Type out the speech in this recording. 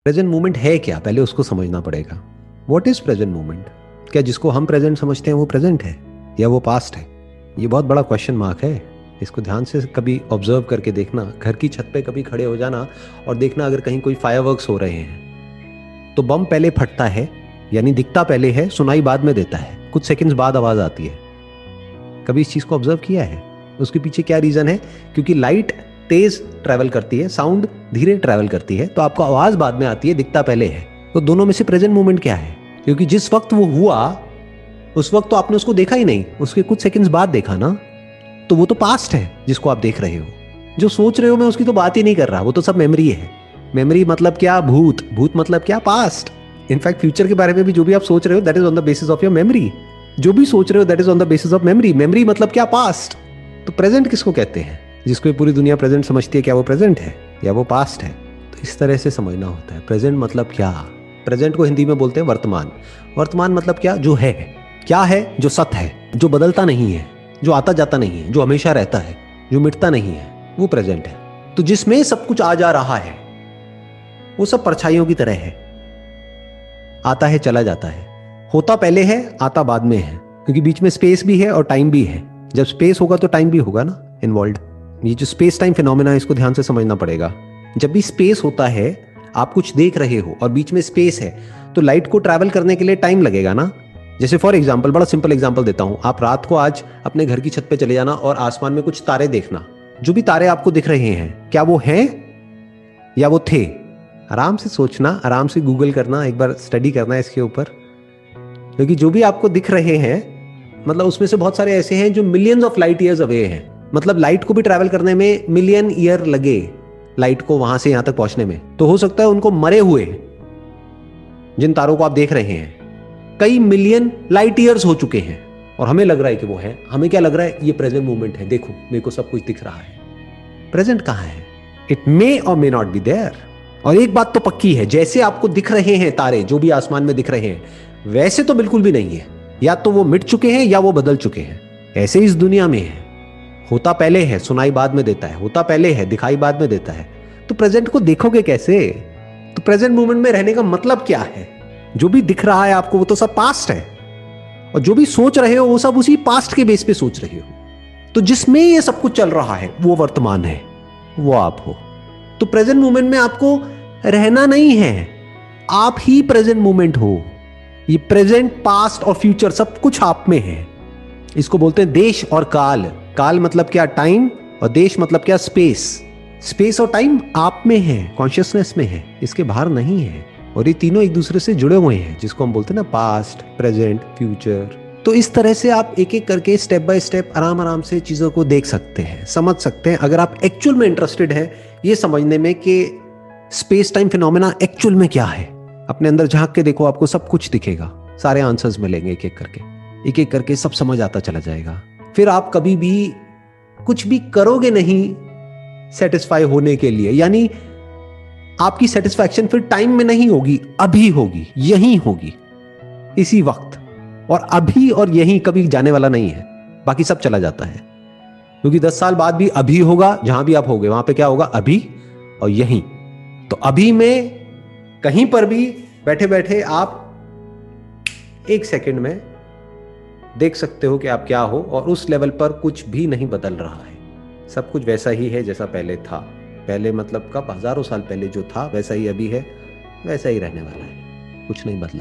Present moment है क्या, पहले उसको समझना पड़ेगा। What is present moment? क्या जिसको हम प्रेजेंट समझते हैं वो प्रेजेंट है या वो पास्ट है? ये बहुत बड़ा क्वेश्चन मार्क है। इसको ध्यान से कभी ऑब्जर्व करके देखना। घर की छत पे कभी खड़े हो जाना और देखना, अगर कहीं कोई फायरवर्क्स हो रहे हैं तो बम पहले फटता है, यानी दिखता पहले है, सुनाई बाद में देता है, कुछ सेकंड्स बाद आवाज आती है। कभी इस चीज को ऑब्जर्व किया है? उसके पीछे क्या रीजन है? क्योंकि लाइट तेज ट्रैवल करती है, साउंड धीरे ट्रैवल करती है, तो आपको आवाज बाद में आती है, दिखता पहले है। तो दोनों में से प्रेजेंट मोमेंट क्या है? क्योंकि जिस वक्त वो हुआ उस वक्त तो आपने उसको देखा ही नहीं, उसके कुछ सेकंड्स बाद देखा ना, तो वो तो पास्ट है जिसको आप देख रहे हो। जो सोच रहे हो मैं उसकी तो बात ही नहीं कर रहा, वो तो सब मेमोरी है। मेमोरी मतलब क्या? भूत। भूत मतलब क्या? पास्ट। इनफैक्ट फ्यूचर के बारे में भी जो भी आप सोच रहे हो that is on the basis of your memory. जो भी सोच रहे हो that is on the basis of memory. Memory मतलब क्या? पास्ट। तो प्रेजेंट किसको कहते हैं? जिसको पूरी दुनिया प्रेजेंट समझती है, क्या वो प्रेजेंट है या वो पास्ट है? तो इस तरह से समझना होता है प्रेजेंट मतलब क्या। प्रेजेंट को हिंदी में बोलते हैं वर्तमान। वर्तमान मतलब क्या? जो है। क्या है? जो सत्य है, जो बदलता नहीं है, जो आता जाता नहीं है, जो हमेशा रहता है, जो मिटता नहीं है, वो प्रेजेंट है। तो जिसमें सब कुछ आ जा रहा है वो सब परछाइयों की तरह है, आता है चला जाता है, होता पहले है, आता बाद में है, क्योंकि बीच में स्पेस भी है और टाइम भी है। जब स्पेस होगा तो टाइम भी होगा ना इन्वॉल्व। ये जो स्पेस टाइम फिनोमेना है इसको ध्यान से समझना पड़ेगा। जब भी स्पेस होता है, आप कुछ देख रहे हो और बीच में स्पेस है, तो लाइट को ट्रैवल करने के लिए टाइम लगेगा ना। जैसे फॉर एग्जाम्पल, बड़ा सिंपल एग्जाम्पल देता हूं, आप रात को आज अपने घर की छत पे चले जाना और आसमान में कुछ तारे देखना। जो भी तारे आपको दिख रहे हैं, क्या वो हैं या वो थे? आराम से सोचना, आराम से गूगल करना, एक बार स्टडी करना इसके ऊपर। क्योंकि जो भी आपको दिख रहे हैं, मतलब उसमें से बहुत सारे ऐसे हैं जो millions of light years away हैं। मतलब लाइट को भी ट्रैवल करने में मिलियन ईयर लगे, लाइट को वहां से यहां तक पहुंचने में। तो हो सकता है उनको मरे हुए, जिन तारों को आप देख रहे हैं, कई मिलियन लाइट ईयर्स हो चुके हैं और हमें लग रहा है कि वो है। हमें क्या लग रहा है? ये प्रेजेंट मोमेंट है, देखो मेरे को सब कुछ दिख रहा है। प्रेजेंट कहां है? इट मे और मे नॉट बी देयर। और एक बात तो पक्की है, जैसे आपको दिख रहे हैं तारे, जो भी आसमान में दिख रहे हैं, वैसे तो बिल्कुल भी नहीं है। या तो वो मिट चुके हैं या वो बदल चुके हैं। ऐसे इस दुनिया में है, होता पहले है, सुनाई बाद में देता है, होता पहले है, दिखाई बाद में देता है। तो प्रेजेंट को देखोगे कैसे? तो प्रेजेंट मोमेंट में रहने का मतलब क्या है? जो भी दिख रहा है आपको वो तो सब पास्ट है, और जो भी सोच रहे हो वो सब उसी पास्ट के बेस पे सोच रहे हो। तो जिसमें ये सब कुछ चल रहा है वो वर्तमान है, वो आप हो। तो प्रेजेंट मोमेंट में आपको रहना नहीं है, आप ही प्रेजेंट मोमेंट हो। ये प्रेजेंट, पास्ट और फ्यूचर सब कुछ आप में है। इसको बोलते हैं देश और काल। काल मतलब क्या? टाइम। और देश मतलब क्या? स्पेस। स्पेस और टाइम आप में है, कॉन्शियसनेस में है, इसके बाहर नहीं है। और ये तीनों एक दूसरे से जुड़े हुए हैं, जिसको हम बोलते हैं ना पास्ट, प्रेजेंट, फ्यूचर। तो इस तरह से आप एक एक करके स्टेप बाय स्टेप आराम आराम से चीजों को देख सकते हैं, समझ सकते हैं, अगर आप एक्चुअल में इंटरेस्टेड हैं ये समझने में कि स्पेस टाइम फिनोमेना एक्चुअल में क्या है। अपने अंदर झांक के देखो, आपको सब कुछ दिखेगा, सारे आंसर्स मिलेंगे एक एक करके सब समझ आता चला जाएगा। फिर आप कभी भी कुछ भी करोगे नहीं सेटिस्फाई होने के लिए, यानी आपकी सेटिस्फैक्शन फिर टाइम में नहीं होगी, अभी होगी, यहीं होगी, इसी वक्त। और अभी और यहीं कभी जाने वाला नहीं है, बाकी सब चला जाता है। क्योंकि 10 साल बाद भी अभी होगा, जहां भी आप होगे वहां पे क्या होगा? अभी और यहीं। तो अभी में कहीं पर भी बैठे बैठे आप एक सेकंड में देख सकते हो कि आप क्या हो, और उस लेवल पर कुछ भी नहीं बदल रहा है। सब कुछ वैसा ही है जैसा पहले था। पहले मतलब कब? हजारों साल पहले जो था वैसा ही अभी है, वैसा ही रहने वाला है, कुछ नहीं बदला।